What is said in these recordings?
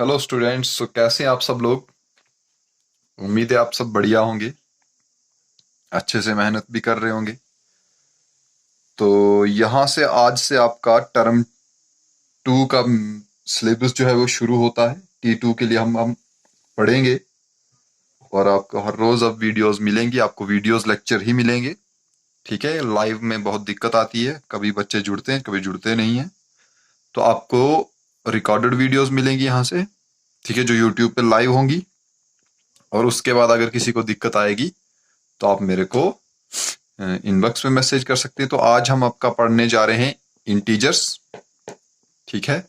Hello students. तो कैसे हैं आप सब लोग? उम्मीद है आप सब बढ़िया होंगे, अच्छे से मेहनत भी कर रहे होंगे। तो यहाँ से आज से आपका टर्म टू का सिलेबस जो है वो शुरू होता है। T2 के लिए हम पढ़ेंगे और आपको हर रोज अब वीडियोस मिलेंगी, आपको वीडियोस लेक्चर ही मिलेंगे। ठीक है, लाइव में बहुत दिक्कत आती है, कभी बच्चे जुड़ते हैं कभी जुड़ते नहीं हैं। तो आपको रिकॉर्डेड वीडियोस मिलेंगी यहाँ से, ठीक है, जो यूट्यूब पे लाइव होंगी। और उसके बाद अगर किसी को दिक्कत आएगी तो आप मेरे को इनबॉक्स में मैसेज कर सकते हैं। तो आज हम आपका पढ़ने जा रहे हैं इंटीजर्स, ठीक है,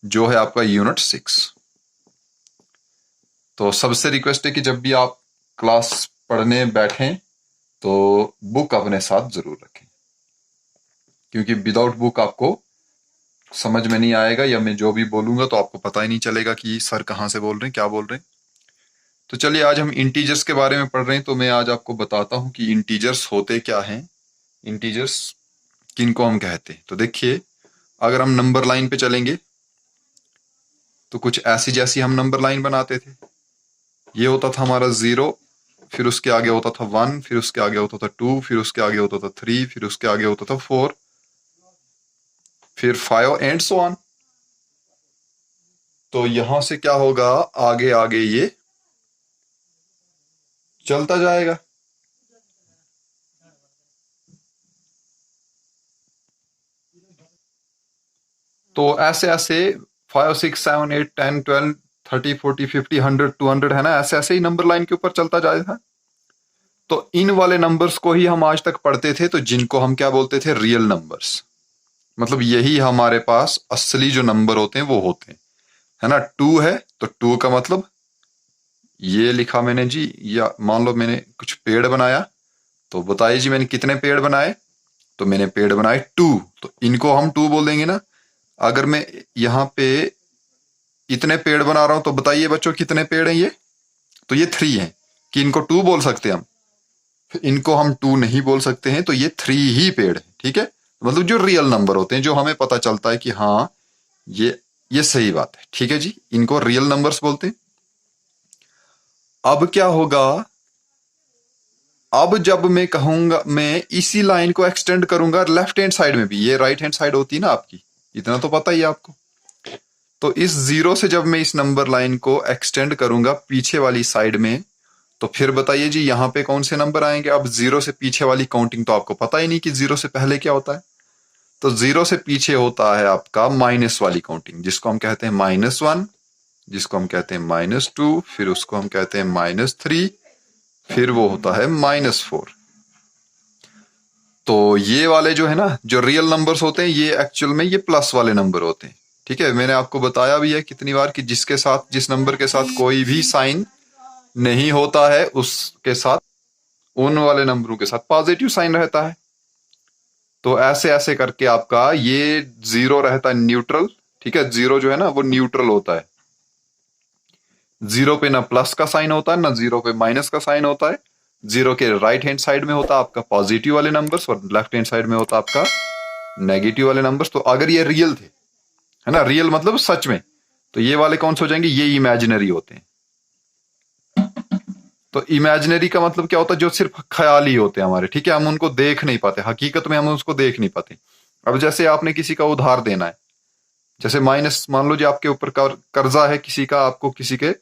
जो है आपका यूनिट 6। तो सबसे रिक्वेस्ट है कि जब भी आप क्लास पढ़ने बैठें तो बुक अपने साथ जरूर रखें, क्योंकि विदाउट बुक आपको समझ में नहीं आएगा, या मैं जो भी बोलूंगा तो आपको पता ही नहीं चलेगा कि सर कहाँ से बोल रहे हैं, क्या बोल रहे हैं। तो चलिए, आज हम इंटीजर्स के बारे में पढ़ रहे हैं, तो मैं आज आपको बताता हूं कि इंटीजर्स होते क्या हैं, इंटीजर्स किनको हम कहते हैं। तो देखिए, अगर हम नंबर लाइन पे चलेंगे तो कुछ ऐसी जैसी हम नंबर लाइन बनाते थे। ये होता था हमारा 0, फिर उसके आगे होता था 1, फिर उसके आगे होता था 2, फिर उसके आगे होता था 3, फिर उसके आगे होता था 4, फिर 5 एंड सो ऑन। तो यहां से क्या होगा, आगे आगे ये चलता जाएगा। तो ऐसे ऐसे 5 6 7 8 10 12 30 40 50 100 200 है ना, ऐसे ऐसे ही नंबर लाइन के ऊपर चलता जाएगा। तो इन वाले नंबर्स को ही हम आज तक पढ़ते थे, तो जिनको हम क्या बोलते थे, रियल नंबर्स। मतलब यही हमारे पास असली जो नंबर होते हैं वो होते हैं, है ना। 2 है तो 2 का मतलब ये लिखा मैंने जी, या मान लो मैंने कुछ पेड़ बनाया, तो बताइए जी मैंने कितने पेड़ बनाए। तो मैंने पेड़ बनाए 2, तो इनको हम 2 बोल देंगे ना। अगर मैं यहाँ पे इतने पेड़ बना रहा हूं तो बताइए बच्चों कितने पेड़ हैं ये। तो ये 3 हैं। कि इनको 2 बोल सकते हैं हम? इनको हम 2 नहीं बोल सकते हैं, तो ये 3 ही पेड़ है, ठीक है। मतलब जो रियल नंबर होते हैं, जो हमें पता चलता है कि हाँ ये सही बात है, ठीक है जी, इनको रियल नंबर्स बोलते हैं। अब क्या होगा, अब जब मैं कहूंगा, मैं इसी लाइन को एक्सटेंड करूंगा लेफ्ट हैंड साइड में भी, ये राइट हैंड साइड होती है ना आपकी, इतना तो पता ही है आपको। तो इस 0 से जब मैं इस नंबर लाइन को एक्सटेंड करूंगा पीछे वाली साइड में, तो फिर बताइए जी यहाँ पे कौन से नंबर आएंगे। अब 0 से पीछे वाली काउंटिंग तो आपको पता ही नहीं कि 0 से पहले क्या होता है। तो 0 से पीछे होता है आपका माइनस वाली काउंटिंग, जिसको हम कहते हैं -1, जिसको हम कहते हैं -2, फिर उसको हम कहते हैं -3, फिर वो होता है -4। तो ये वाले जो है ना, जो रियल नंबर्स होते हैं, ये एक्चुअल में ये प्लस वाले नंबर होते हैं, ठीक है। मैंने आपको बताया भी है कितनी बार कि जिसके साथ, जिस नंबर के साथ कोई भी साइन नहीं होता है, उसके साथ, उन वाले नंबरों के साथ पॉजिटिव साइन रहता है। तो ऐसे ऐसे करके आपका ये 0 रहता है न्यूट्रल, ठीक है। 0 जो है ना वो न्यूट्रल होता है। 0 पे ना प्लस का साइन होता है, ना 0 पे माइनस का साइन होता है। 0 के राइट हैंड साइड में होता है आपका पॉजिटिव वाले नंबर्स, और लेफ्ट हैंड साइड में होता है आपका नेगेटिव वाले नंबर्स। तो अगर ये रियल थे, है ना, रियल मतलब सच में, तो ये वाले कौन से हो जाएंगे, ये इमेजिनरी होते हैं। तो इमेजिनरी का मतलब क्या होता है, जो सिर्फ ख्याल ही होते हैं हमारे, ठीक है, हम उनको देख नहीं पाते, हकीकत में हम उसको देख नहीं पाते। अब जैसे आपने किसी का उधार देना है, जैसे माइनस, मान लो जी आपके ऊपर कर्जा है किसी का, आपको किसी के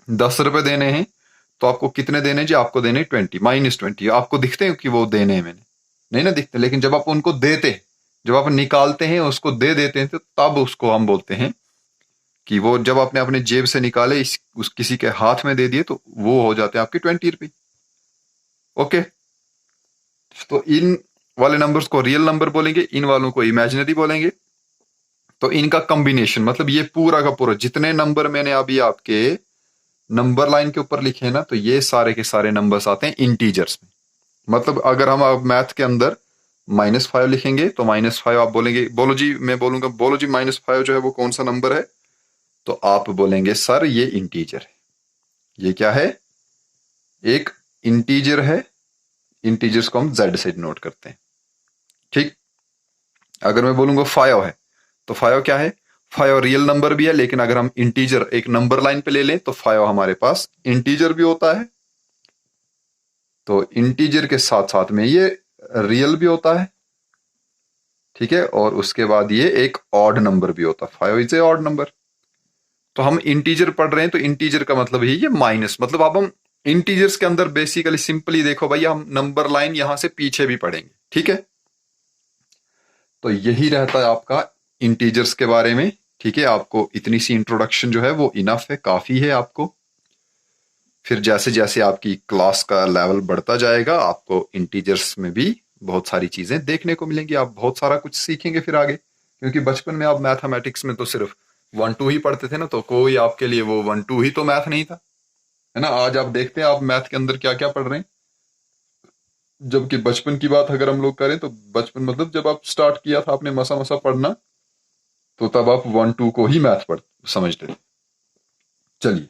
10 रुपए देने हैं, तो आपको कितने देने जी, आपको देने 20, -20। आपको दिखते हैं कि वो देने हैं मैंने, नहीं ना दिखते। लेकिन जब आप उनको देते हैं, जब आप निकालते हैं उसको दे देते हैं, तो तब उसको हम बोलते हैं कि वो, जब आपने अपने जेब से निकाले, उस किसी के हाथ में दे दिए, तो वो हो जाते हैं आपके 20 रुपए। ओके। तो इन वाले नंबर्स को रियल नंबर बोलेंगे, इन वालों को इमेजिनरी बोलेंगे। तो इनका कॉम्बिनेशन, मतलब ये पूरा का पूरा जितने नंबर मैंने अभी आपके नंबर लाइन के ऊपर लिखे हैं ना, तो ये सारे के सारे नंबर्स आते हैं इंटीजर्स में। मतलब अगर हम अब मैथ के अंदर -5 लिखेंगे, तो -5 आप बोलेंगे, बोलो जी, मैं बोलूंगा बोलो जी -5 जो है वो कौन सा नंबर है, तो आप बोलेंगे सर ये इंटीजर है। ये क्या है, एक इंटीजर है। इंटीजर्स को हम जेड से डिनोट करते हैं, ठीक। अगर मैं बोलूंगा 5 है, तो 5 क्या है, फाइव रियल नंबर भी है, लेकिन अगर हम इंटीजर एक नंबर लाइन पे ले लें तो फाइव हमारे पास इंटीजर भी होता है। तो इंटीजर के साथ साथ में ये रियल भी होता है, ठीक है, और उसके बाद ये एक ऑड नंबर भी होता है। Five is a odd number. तो हम इंटीजर पढ़ रहे हैं तो इंटीजर का मतलब ही ये माइनस, मतलब अब हम इंटीजर्स के अंदर बेसिकली सिंपली देखो भाई, हम नंबर लाइन यहां से पीछे भी पढ़ेंगे, ठीक है। तो यही रहता है आपका इंटीजर्स के बारे में, ठीक है। आपको इतनी सी इंट्रोडक्शन जो है वो इनफ है, काफी है आपको। फिर जैसे जैसे आपकी क्लास का लेवल बढ़ता जाएगा, आपको इंटीजर्स में भी बहुत सारी चीजें देखने को मिलेंगी, आप बहुत सारा कुछ सीखेंगे फिर आगे। क्योंकि बचपन में आप मैथमेटिक्स में तो सिर्फ 1 2 ही पढ़ते थे ना, तो कोई आपके लिए वो 1 2 ही तो मैथ नहीं था, है ना। आज आप देखते हैं आप मैथ के अंदर क्या क्या पढ़ रहे हैं। जबकि बचपन की बात अगर हम लोग करें तो बचपन मतलब जब आप स्टार्ट किया था आपने मसा मसा पढ़ना, तो तब आप 1 2 को ही मैथ पढ़ समझते थे। चलिए,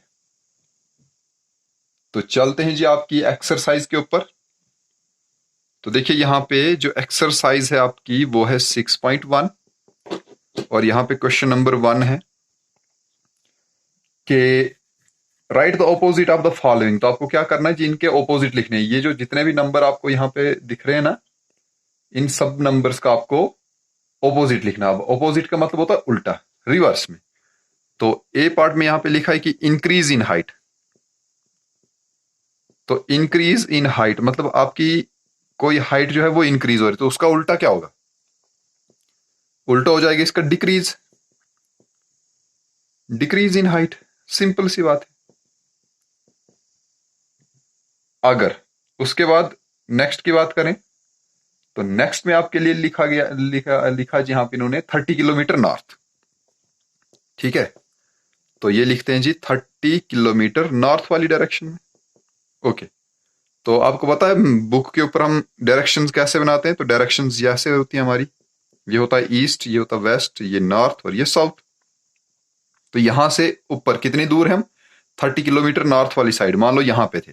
तो चलते हैं जी आपकी एक्सरसाइज के ऊपर। तो देखिए यहाँ पे जो एक्सरसाइज है आपकी वो है 6.1, और यहाँ पे क्वेश्चन नंबर 1 है कि right the opposite of the following. तो आपको क्या करना है जी, इनके ऑपोजिट लिखने हैं। ये जो जितने भी नंबर आपको यहाँ पे दिख रहे हैं ना, इन सब नंबर्स का आपको ऑपोजिट लिखना। अब ऑपोजिट का मतलब होता है उल्टा, रिवर्स में। तो ए पार्ट में यहाँ पे लिखा है कि इंक्रीज इन हाइट। तो इंक्रीज इन हाइट मतलब आपकी कोई हाइट जो है वो इंक्रीज हो रही है, तो उसका उल्टा क्या होगा? उल्टा हो जाएगा इसका decrease, decrease in height. Simple सी बात है। अगर उसके बाद नेक्स्ट की बात करें तो नेक्स्ट में आपके लिए लिखा जी, यहां पे इन्होंने 30 किलोमीटर नॉर्थ, ठीक है। तो ये लिखते हैं जी 30 किलोमीटर नॉर्थ वाली डायरेक्शन में, ओके। तो आपको पता है बुक के ऊपर हम डायरेक्शंस कैसे बनाते हैं? तो डायरेक्शंस जैसे होती है हमारी, ये होता है ईस्ट, ये होता है वेस्ट, ये नॉर्थ और ये साउथ। तो यहां से ऊपर कितनी दूर है हम? 30 किलोमीटर नॉर्थ वाली साइड, मान लो यहां पे थे।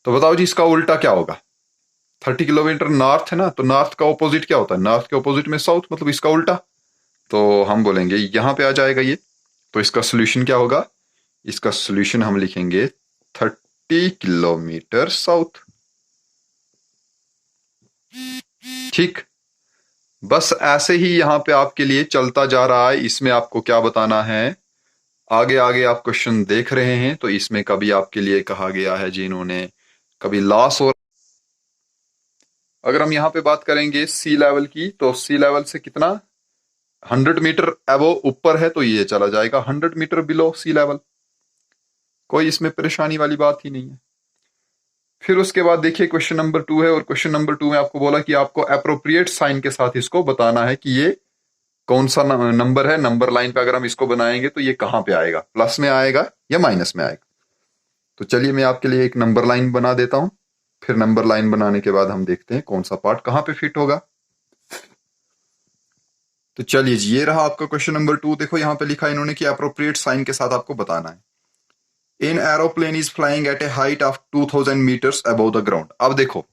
तो बताओ जी इसका उल्टा क्या होगा? 30 किलोमीटर नॉर्थ है ना, तो नॉर्थ का ऑपोजिट क्या होता है? नॉर्थ के ऑपोजिट में साउथ, मतलब इसका उल्टा। तो हम बोलेंगे यहां पे आ जाएगा ये। तो इसका सोल्यूशन क्या होगा? इसका सोल्यूशन हम लिखेंगे 30 किलोमीटर साउथ, ठीक। बस ऐसे ही यहां पे आपके लिए चलता जा रहा है। इसमें आपको क्या बताना है, आगे आगे आप क्वेश्चन देख रहे हैं तो इसमें कभी आपके लिए कहा गया है जी इन्होंने कभी लॉस हो। अगर हम यहाँ पे बात करेंगे सी लेवल की, तो सी लेवल से कितना 100 मीटर एबो ऊपर है, तो ये चला जाएगा 100 मीटर बिलो सी लेवल। कोई इसमें परेशानी वाली बात ही नहीं है। फिर उसके बाद देखिए क्वेश्चन नंबर 2 है, और क्वेश्चन नंबर 2 में आपको बोला कि आपको अप्रोप्रिएट साइन के साथ इसको बताना है कि ये कौन सा नंबर है। नंबर लाइन पे अगर हम इसको बनाएंगे तो ये कहां पे आएगा, प्लस में आएगा या माइनस में आएगा। तो चलिए मैं आपके लिए एक नंबर लाइन बना देता हूं, फिर नंबर लाइन बनाने के बाद हम देखते हैं कौन सा पार्ट कहां पे फिट होगा। तो चलिए जी, ये रहा आपका क्वेश्चन नंबर 2। देखो यहाँ पे लिखा इन्होंने कि अप्रोप्रिएट साइन के साथ आपको बताना है। An aeroplane is flying at a height of 2000 meters above the ground. अब देखो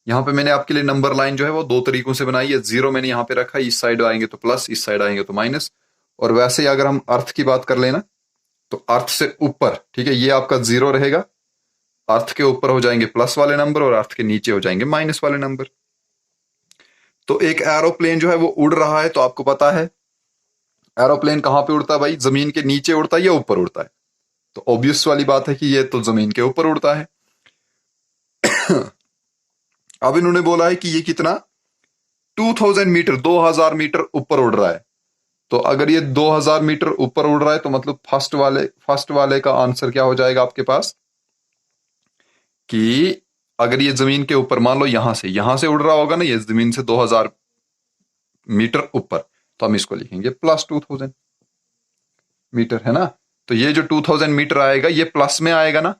यहाँ पे मैंने आपके लिए नंबर लाइन जो है वो दो तरीकों से बनाई है। जीरो मैंने यहाँ पे रखा है, इस साइड आएंगे तो प्लस, इस साइड आएंगे तो माइनस। और वैसे ही अगर हम अर्थ की बात कर लेना तो अर्थ से ऊपर, ठीक है, ये आपका जीरो रहेगा। अर्थ के ऊपर हो जाएंगे प्लस वाले नंबर और अर्थ के नीचे हो जाएंगे माइनस वाले नंबर। तो एक एरोप्लेन जो है वो उड़ रहा है, तो आपको पता है एरोप्लेन कहां पे उड़ता है भाई? जमीन के नीचे उड़ता है या ऊपर उड़ता है? तो ऑब्वियस वाली बात है कि ये तो जमीन के ऊपर उड़ता है। अब इन्होंने बोला है कि ये कितना 2000 मीटर 2000 मीटर ऊपर उड़ रहा है। तो अगर ये 2000 मीटर ऊपर उड़ रहा है तो मतलब फर्स्ट वाले का आंसर क्या हो जाएगा आपके पास कि अगर ये जमीन के ऊपर मान लो यहां से उड़ रहा होगा ना, ये जमीन से 2000 मीटर ऊपर, तो हम इसको लिखेंगे प्लस 2000 मीटर, है ना। तो ये जो 2000 मीटर आएगा ये प्लस में आएगा ना।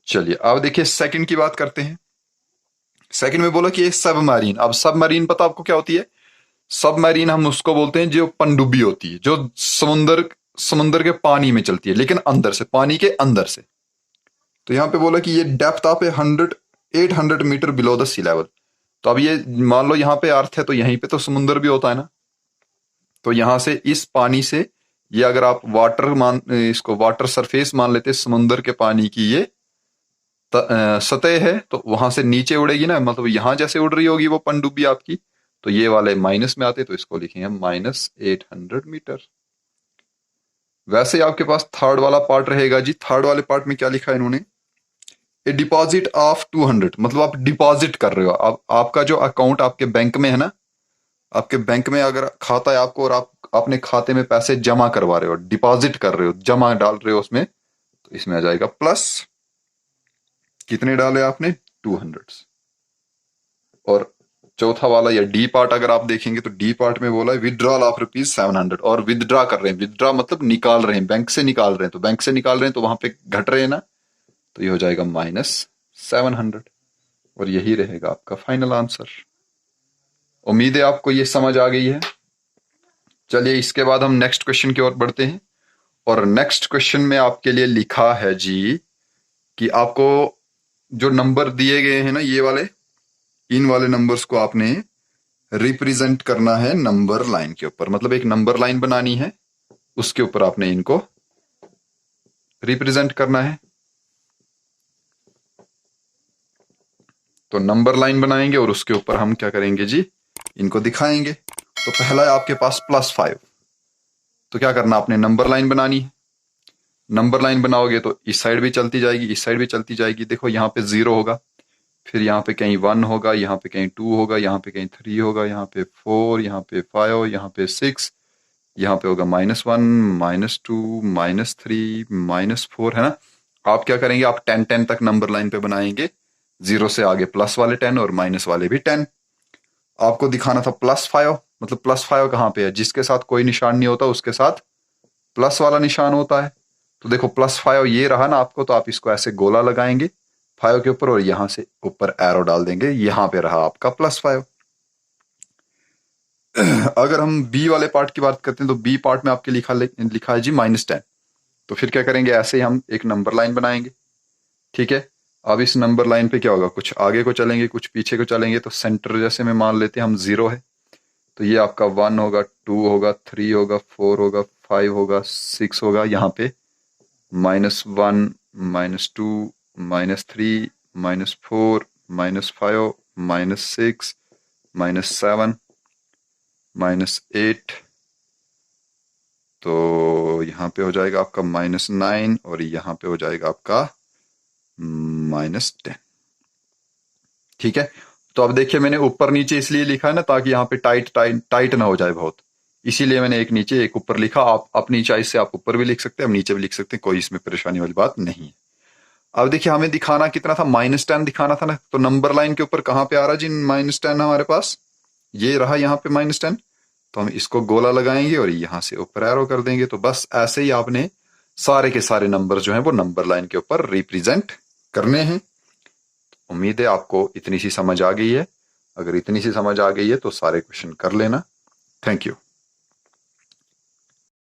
चलिए अब देखिए सेकंड की बात करते हैं। सेकंड में बोला कि ये सबमरीन। अब सबमरीन पता आपको क्या होती है? सबमरीन हम उसको बोलते हैं जो पनडुब्बी होती है, जो समुंदर के पानी में चलती है, लेकिन अंदर से, पानी के अंदर से। तो यहां पे बोला कि ये depth of 800 metre below the sea level. तो अब ये मान लो यहाँ पे अर्थ है तो यहीं पे तो समुंदर भी होता है ना। तो यहां से इस पानी से, ये अगर आप इसको वाटर सरफेस मान लेते, समुंदर के पानी की ये सतह है, तो वहां से नीचे उड़ेगी ना, मतलब यहां जैसे उड़ रही होगी वो पनडुब्बी आपकी, तो ये वाले माइनस में आते, तो इसको लिखेंगे -800 मीटर। वैसे आपके पास थर्ड वाला पार्ट रहेगा जी। थर्ड वाले पार्ट में क्या लिखा है इन्होंने, ए डिपॉजिट ऑफ 200, मतलब आप डिपॉजिट कर रहे हो। आपका जो अकाउंट आपके बैंक में है ना, आपके बैंक में अगर खाता है आपको, और आप अपने खाते में पैसे जमा करवा रहे हो, डिपॉजिट कर रहे हो, जमा डाल रहे हो उसमें, तो इसमें आ जाएगा प्लस, कितने डाले आपने, 200। और चौथा वाला या डी पार्ट अगर आप देखेंगे तो डी पार्ट में बोला है विदड्रॉल ऑफ ₹700, और विदड्रा कर रहे हैं, विदड्रा मतलब निकाल रहे हैं, बैंक से निकाल रहे हैं, तो बैंक से निकाल रहे हैं तो वहां पे घट रहे हैं ना, तो ये हो जाएगा -700, और यही रहेगा आपका फाइनल आंसर। उम्मीद है आपको ये समझ आ गई है। चलिए इसके बाद हम नेक्स्ट क्वेश्चन की ओर बढ़ते हैं, और नेक्स्ट क्वेश्चन में आपके लिए लिखा है जी कि आपको जो नंबर दिए गए हैं ना ये वाले, इन वाले नंबर्स को आपने रिप्रेजेंट करना है नंबर लाइन के ऊपर, मतलब एक नंबर लाइन बनानी है, उसके ऊपर आपने इनको रिप्रेजेंट करना है। तो नंबर लाइन बनाएंगे और उसके ऊपर हम क्या करेंगे जी, इनको दिखाएंगे। तो पहला है आपके पास +5, तो क्या करना, आपने नंबर लाइन बनानी है। नंबर लाइन बनाओगे तो इस साइड भी चलती जाएगी, इस साइड भी चलती जाएगी। देखो यहाँ पे 0 होगा, फिर यहाँ पे कहीं 1 होगा, यहाँ पे कहीं 2 होगा, यहाँ पे कहीं 3 होगा, यहाँ पे 4, यहाँ पे 5, यहाँ पे 6, यहाँ पे होगा -1, -2, -3, -4, है ना। आप क्या करेंगे, आप 10 तक नंबर लाइन पे बनाएंगे, 0 से आगे प्लस वाले 10 और माइनस वाले भी 10। आपको दिखाना था +5, मतलब +5 कहाँ पे है, जिसके साथ कोई निशान नहीं होता उसके साथ प्लस वाला निशान होता है। तो देखो +5 ये रहा ना आपको, तो आप इसको ऐसे गोला लगाएंगे 5 के ऊपर, और यहां से ऊपर एरो डाल देंगे, यहां पे रहा आपका +5। अगर हम बी वाले पार्ट की बात करते हैं, तो बी पार्ट में आपके लिखा है जी -10। तो फिर क्या करेंगे, ऐसे ही हम एक नंबर लाइन बनाएंगे, ठीक है। अब इस नंबर लाइन पे क्या होगा, कुछ आगे को चलेंगे, कुछ पीछे को चलेंगे। तो सेंटर जैसे में मान लेते हैं हम 0 है, तो ये आपका 1 होगा, 2 होगा, 3 होगा, 4 होगा, 5 होगा, 6 होगा, यहाँ पे -1, -2, -3, -4, -5, -6, -7, -8, तो यहाँ पे हो जाएगा आपका -9, और यहाँ पे हो जाएगा आपका -10, ठीक है। तो अब देखिए मैंने ऊपर नीचे इसलिए लिखा है ना, ताकि यहाँ पे टाइट टाइट टाइट ना हो जाए बहुत, इसीलिए मैंने एक नीचे एक ऊपर लिखा। आप अपनी चॉइस से आप ऊपर भी लिख सकते हैं, आप नीचे भी लिख सकते हैं, कोई इसमें परेशानी वाली बात नहीं है। अब देखिए हमें दिखाना कितना था, -10 दिखाना था ना, तो नंबर लाइन के ऊपर कहाँ पे आ रहा है जी -10 हमारे पास, ये रहा यहाँ पे -10। तो हम इसको गोला लगाएंगे और यहाँ से ऊपर एरो कर देंगे। तो बस ऐसे ही आपने सारे के सारे नंबर जो हैं वो नंबर लाइन के ऊपर रिप्रेजेंट करने हैं। उम्मीद है आपको इतनी सी समझ आ गई है। अगर इतनी सी समझ आ गई है तो सारे क्वेश्चन कर लेना। Thank you.